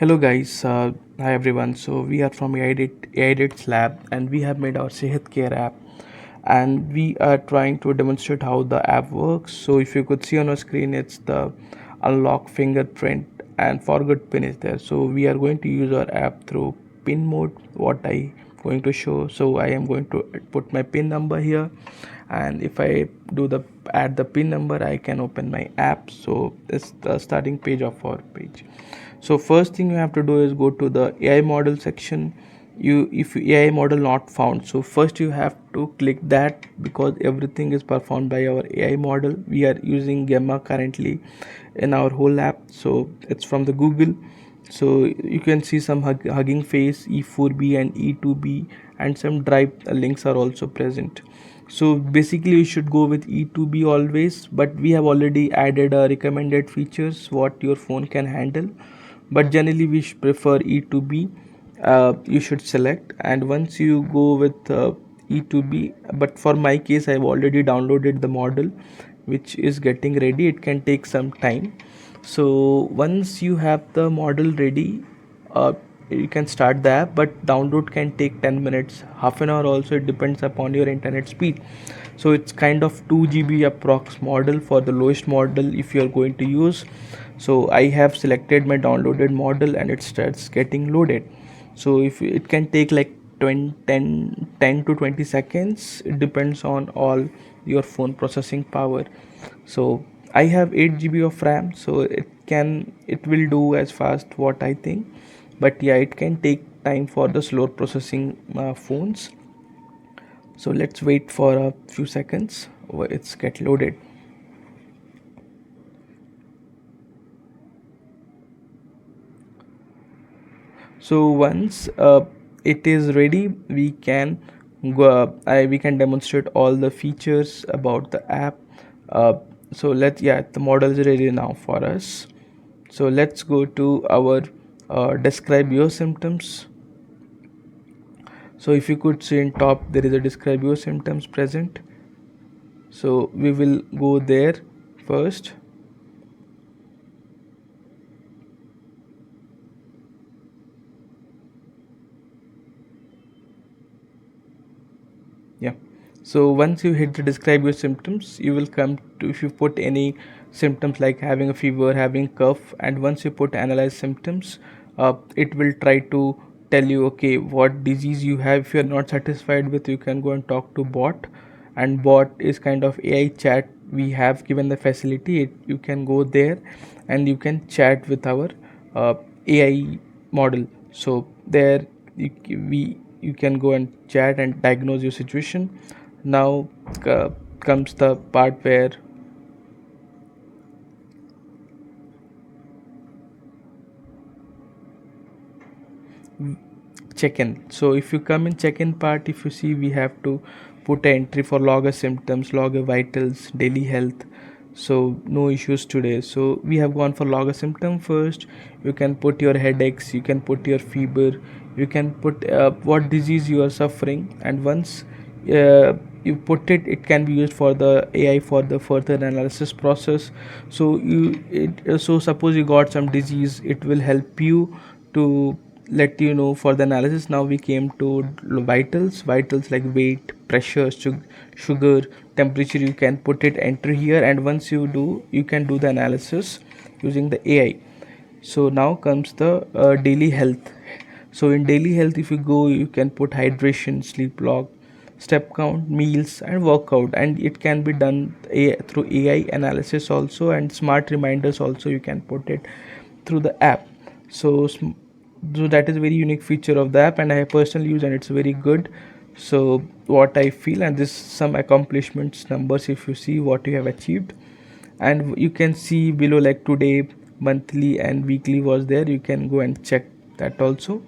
Hello guys, hi everyone. So we are from AIDIT's lab and we have made our SehatCare app and we are trying to demonstrate how the app works. So if you could see on our screen, it's the unlock fingerprint and forgot pin is there. So we are going to use our app through pin mode, what I going to show. So I am going to put my pin number here, and if I do the add the pin number, I can open my app. So it's the starting page of our page. So first thing you have to do is go to the AI model section. If AI model not found, so first you have to click that, because everything is performed by our AI model. We are using Gemma currently in our whole app, so it's from the Google. So you can see some hugging face, E4B and E2B, and some drive links are also present. So basically you should go with E2B always, but we have already added recommended features what your phone can handle, but generally we prefer E2B. You should select, and once you go with E2B, but for my case I've already downloaded the model which is getting ready. It can take some time. So once you have the model ready, you can start the app, but download can take 10 minutes, half an hour also. It depends upon your internet speed. So it's kind of 2 GB approx model for the lowest model if you are going to use. So I have selected my downloaded model and it starts getting loaded. So if it can take like 10 to 20 seconds, it depends on all your phone processing power. So I have 8 GB of RAM, so it will do as fast what I think, but yeah, it can take time for the slower processing phones. So let's wait for a few seconds while it's get loaded. So once it is ready, we can we can demonstrate all the features about the app. So the model is ready now for us. So let's go to our describe your symptoms. So if you could see in top, there is a describe your symptoms present. So we will go there first. Yeah, so once you hit the describe your symptoms, you will come to, if you put any symptoms like having a fever, having cough, and once you put analyze symptoms, it will try to tell you, okay, what disease you have. If you are not satisfied with, you can go and talk to bot, and bot is kind of AI chat. We have given the facility, you can go there and you can chat with our AI model. So there you can go and chat and diagnose your situation. Now comes the part where check-in. So if you come in check-in part, if you see, we have to put an entry for log a symptoms, log a vitals, daily health. So no issues today. So we have gone for log a symptom first. You can put your headaches, you can put your fever, you can put what disease you are suffering, and once you put it, it can be used for the AI for the further analysis process. So so suppose you got some disease, it will help you to let you know for the analysis. Now we came to vitals like weight, pressure, sugar, temperature. You can put it, enter here, and once you do, you can do the analysis using the AI. So now comes the daily health. So in daily health, if you go, you can put hydration, sleep log, step count, meals, and workout, and it can be done through AI analysis also, and smart reminders also. You can put it through the app. So so that is a very unique feature of the app, and I personally use, and it's very good. So what I feel, and this some accomplishments numbers, if you see what you have achieved, and you can see below like today, monthly and weekly was there. You can go and check that also.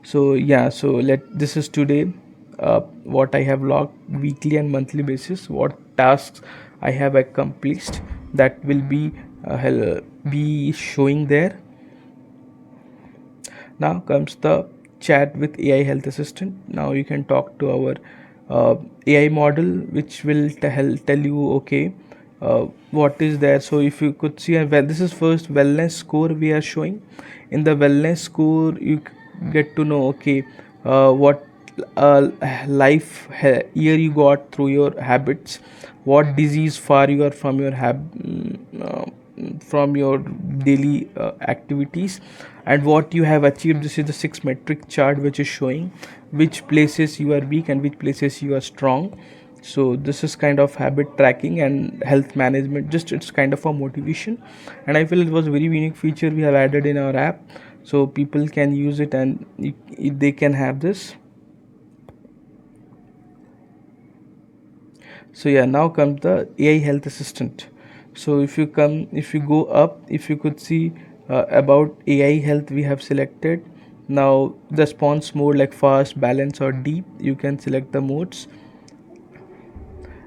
So yeah, so this is today, what I have logged weekly and monthly basis, what tasks I have accomplished, that will be showing there. Now comes the chat with AI health assistant. Now you can talk to our AI model, which will tell you, okay, what is there. So if you could see, well, this is first wellness score we are showing. In the wellness score you get to know, okay, what year you got through your habits, what disease far you are from your from your daily activities, and what you have achieved. This is the 6 metric chart which is showing which places you are weak and which places you are strong. So this is kind of habit tracking and health management, just it's kind of a motivation, and I feel it was a very unique feature we have added in our app, so people can use it and they can have this. So yeah, now comes the AI health assistant. So if you go up, if you could see about AI health we have selected. Now the response mode like fast, balance or deep, you can select the modes.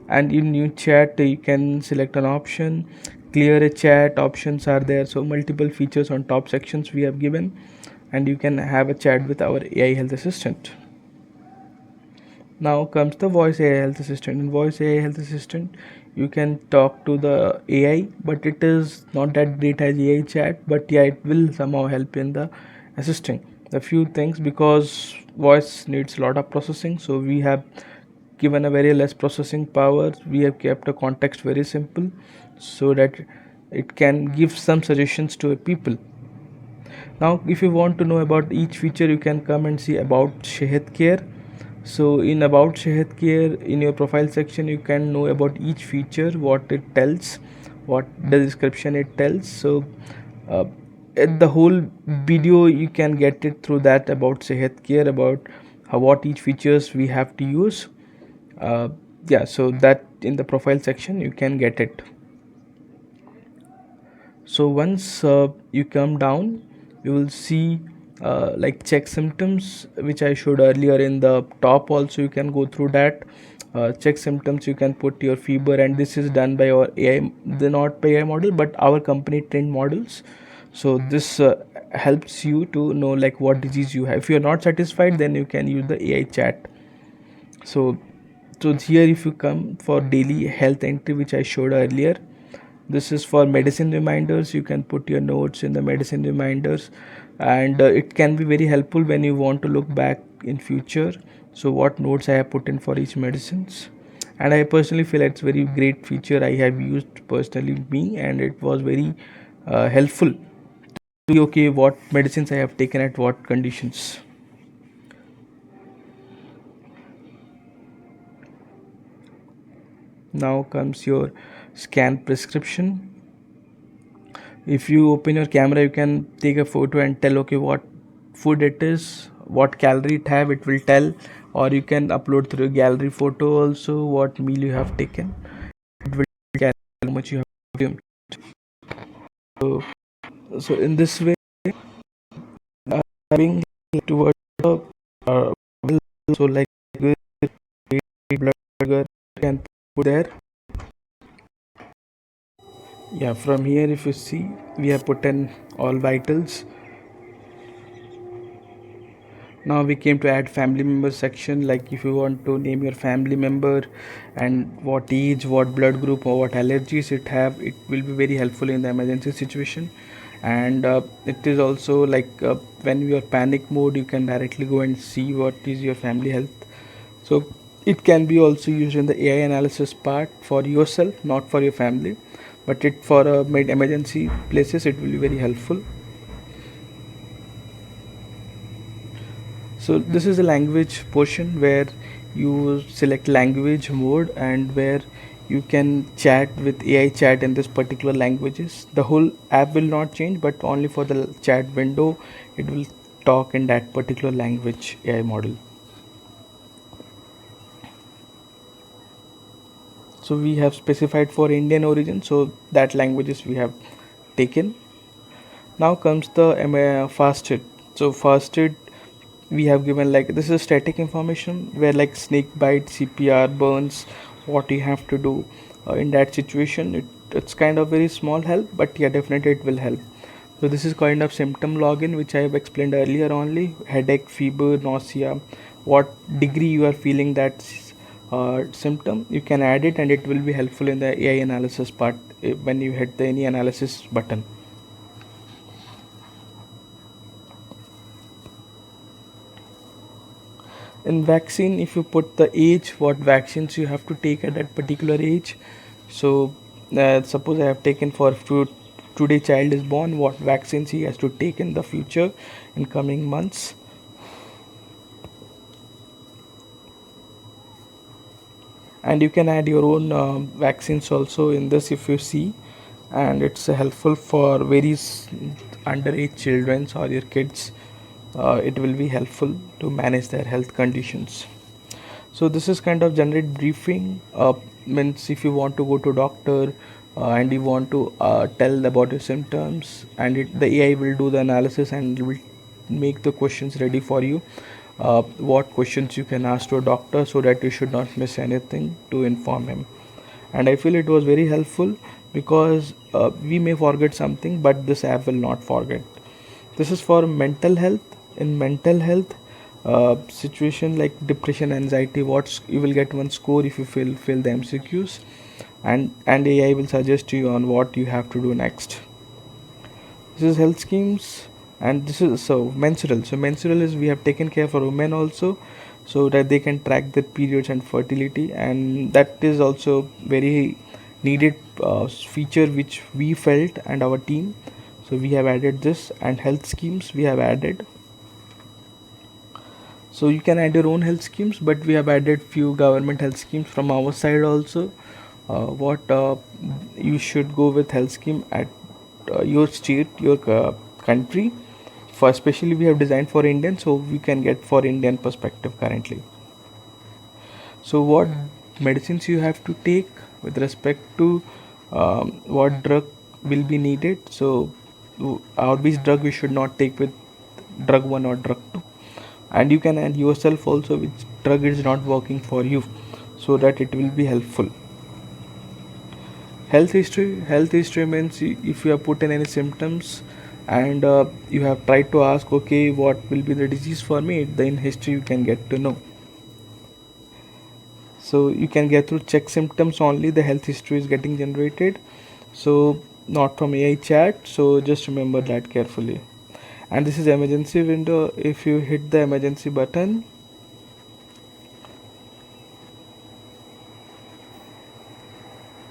And in new chat you can select an option, clear a chat options are there, so multiple features on top sections we have given, and you can have a chat with our AI health assistant. Now comes the voice AI health assistant. In voice AI health assistant you can talk to the AI, but it is not that great as AI chat, but yeah, it will somehow help in the assisting a few things, because voice needs a lot of processing, so we have given a very less processing power. We have kept a context very simple so that it can give some suggestions to people. Now if you want to know about each feature, you can come and see about SehatCare. So in about SehatCare, in your profile section you can know about each feature, what it tells, what the description it tells. So uh, at the whole video you can get it through that about SehatCare, about how what each features we have to use. uh, yeah, so that in the profile section you can get it. So once you come down, you will see like check symptoms which I showed earlier in the top. Also you can go through that. Check symptoms, you can put your fever, and this is done by our AI, the not by AI model but our company trained models. So this helps you to know like what disease you have. If you are not satisfied, then you can use the AI chat. So so here if you come for daily health entry which I showed earlier, this is for medicine reminders. You can put your notes in the medicine reminders, and it can be very helpful when you want to look back in future, so what notes I have put in for each medicines. And I personally feel it's very great feature, I have used personally me, and it was very helpful to see okay what medicines I have taken at what conditions. Now comes your scan prescription. If you open your camera, you can take a photo and tell okay what food it is, what calorie it have, it will tell. Or you can upload through gallery photo also what meal you have taken, it will tell how much you have consumed. So in this way, having towards the uh, so like blood sugar can put there. Yeah, from here if you see, we have put in all vitals. Now we came to add family member section, like if you want to name your family member and what age, what blood group or what allergies it have, it will be very helpful in the emergency situation. And it is also like when you are panic mode, you can directly go and see what is your family health. So it can be also used in the AI analysis part for yourself, not for your family, but it for emergency places it will be very helpful. So this is the language portion where you select language mode and where you can chat with AI chat in this particular languages. The whole app will not change, but only for the chat window it will talk in that particular language AI model. So we have specified for Indian origin, so that languages we have taken. Now comes the fasted. So fasted we have given like this is static information where like snake bite, CPR, burns, what you have to do in that situation. It's kind of very small help, but yeah, definitely it will help. So this is kind of symptom login which I have explained earlier only: headache, fever, nausea, what degree you are feeling that symptom, you can add it and it will be helpful in the AI analysis part when you hit the any analysis button. In vaccine, if you put the age, what vaccines you have to take at that particular age. So suppose I have taken for today child is born, what vaccines he has to take in the future in coming months. And you can add your own vaccines also in this if you see, and it's helpful for various underage children or your kids. It will be helpful to manage their health conditions. So this is kind of generate briefing, means if you want to go to doctor and you want to tell about your symptoms, and the AI will do the analysis and will make the questions ready for you, what questions you can ask to a doctor, so that you should not miss anything to inform him. And I feel it was very helpful because we may forget something, but this app will not forget. This is for mental health. In mental health situation like depression, anxiety, what you will get one score if you fill the MCQs, and AI will suggest you on what you have to do next. This is health schemes, and this is so menstrual. So menstrual is we have taken care for women also, so that they can track their periods and fertility, and that is also very needed feature which we felt and our team. So we have added this, and health schemes we have added. So you can add your own health schemes, but we have added few government health schemes from our side also. What you should go with health scheme at your state, your country. For especially we have designed for Indian, so we can get for Indian perspective currently. So what medicines you have to take with respect to what drug will be needed. So which drug we should not take with drug 1 or drug 2, and you can add yourself also which drug is not working for you, so that it will be helpful. Health history means if you have put in any symptoms and you have tried to ask, okay, what will be the disease for me, then in history you can get to know. So you can get through check symptoms only, the health history is getting generated, so not from AI chat. So just remember that carefully. And this is emergency window. If you hit the emergency button,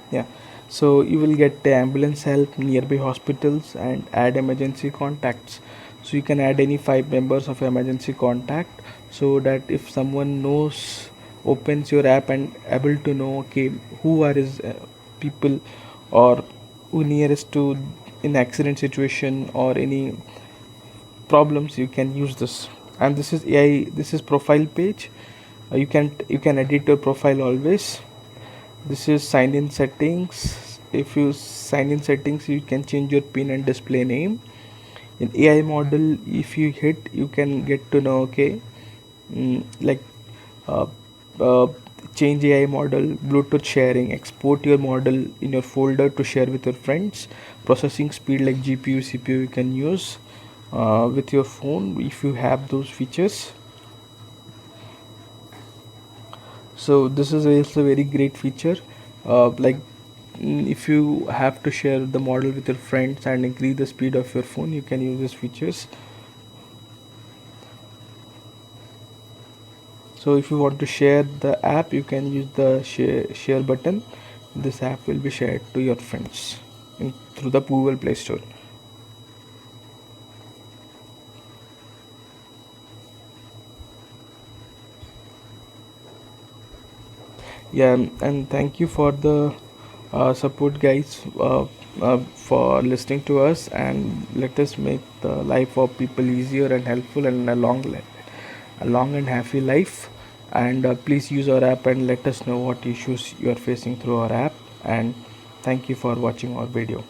yeah, so you will get the ambulance help, nearby hospitals, and add emergency contacts. So you can add any 5 members of emergency contact, so that if someone knows, opens your app and able to know, okay, who are his people, or who nearest to in accident situation or any problems, you can use this. And this is AI, this is profile page. You can edit your profile always. This is sign in settings. If you sign in settings, you can change your pin and display name. In AI model, if you hit, you can get to know, okay, like uh, uh, change AI model, Bluetooth sharing, export your model in your folder to share with your friends, processing speed like GPU, CPU you can use with your phone if you have those features. So this is also a very great feature, like if you have to share the model with your friends and increase the speed of your phone, you can use these features. So if you want to share the app, you can use the share button. This app will be shared to your friends through the Google Play Store. Yeah, and thank you for the support, guys, for listening to us, and let us make the life of people easier and helpful, and a long and happy life. And please use our app and let us know what issues you are facing through our app. And thank you for watching our video.